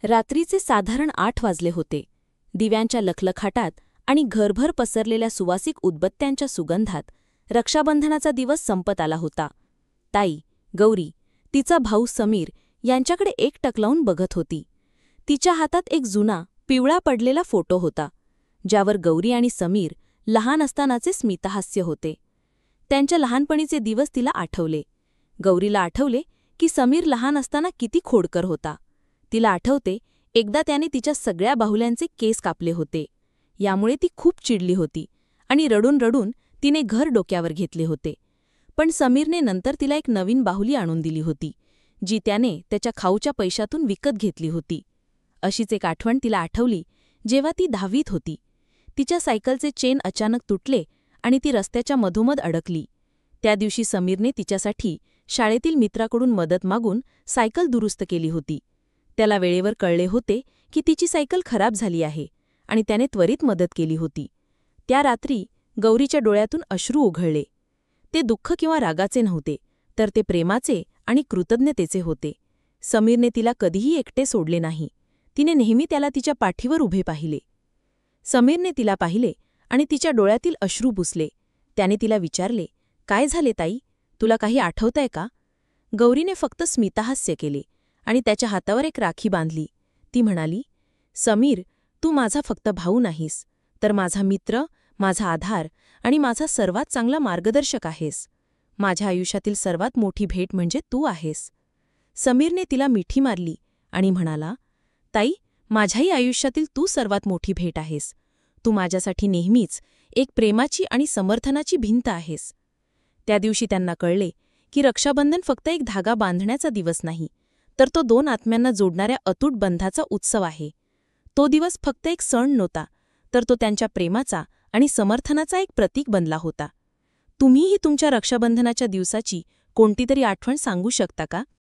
रात्रीचे साधारण 8 वाजले होते. दिव्यांच्या लखलखाटात आणि घरभर पसरलेल्या सुवासिक उदबत्त्यांच्या सुगंधात रक्षाबंधनाचा दिवस संपत आला होता. ताई, गौरी, तिचा भाऊ समीर यांच्याकडे एकटक लावून बघत होती. तिच्या हातात एक जुना, पिवळा पडलेला फोटो होता, ज्यावर गौरी आणि समीर लहान असतानाचे स्मितहास्य होते. त्यांच्या लहानपणीचे दिवस तिला आठवले. गौरीला आठवले की समीर लहान असताना किती खोडकर होता. तिला आठवते, एकदा त्याने तिच्या सगळ्या बाहुल्यांचे केस कापले होते. यामुळे ती खूप चिडली होती आणि रडून रडून तिने घर डोक्यावर घेतले होते. पण समीरने नंतर तिला एक नवीन बाहुली आणून दिली होती, जी त्याने त्याच्या खाऊच्या पैशातून विकत घेतली होती. अशीच एक आठवण तिला आठवली जेव्हा ती 10वीत होती. तिच्या सायकलचे चेन अचानक तुटले आणि ती रस्त्याच्या मधोमध अडकली. त्या दिवशी समीरने तिच्यासाठी शाळेतील मित्राकडून मदत मागून सायकल दुरुस्त केली होती. त्याला वेळेवर कळले होते की तिची सायकल खराब झाली आहे आणि त्याने त्वरित मदत केली होती. त्या रात्री गौरीच्या डोळ्यातून अश्रू ओघळले. ते दुःख किंवा रागाचे नव्हते, तर ते प्रेमाचे आणि कृतज्ञतेचे होते. समीरने तिला कधीही एकटे सोडले नाही. तिने नेहमी त्याला तिच्या पाठीवर उभे पाहिले. समीरने तिला पाहिले आणि तिच्या डोळ्यातील अश्रू पुसले. त्याने तिला विचारले, "काय झाले ताई? तुला काही आठवतंय का?" गौरीने फक्त स्मितहास्य केले आणि त्याच्या हातावर एक राखी बांधली. ती म्हणाली, "समीर, तू माझा फक्त भाऊ नाहीस, तर माझा मित्र, माझा आधार आणि माझा सर्वात चांगला मार्गदर्शक आहेस. माझ्या आयुष्यातील सर्वात मोठी भेट म्हणजे तू आहेस." समीरने तिला मिठी मारली आणि म्हणाला, "ताई, माझ्याही आयुष्यातील तू सर्वात मोठी भेट आहेस. तू माझ्यासाठी नेहमीच एक प्रेमाची आणि समर्थनाची भिंत आहेस." त्या दिवशी त्यांना कळले की रक्षाबंधन फक्त एक धागा बांधण्याचा दिवस नाही, तर तो 2 आत्म्यांना जोडणाऱ्या अतूट बंधाचा उत्सव आहे. तो दिवस फक्त एक सण नव्हता, तर तो त्यांच्या प्रेमाचा आणि समर्थनाचा एक प्रतीक बनला होता. तुम्हीही तुमच्या रक्षाबंधनाच्या दिवसाची कोणतीतरी आठवण सांगू शकता का?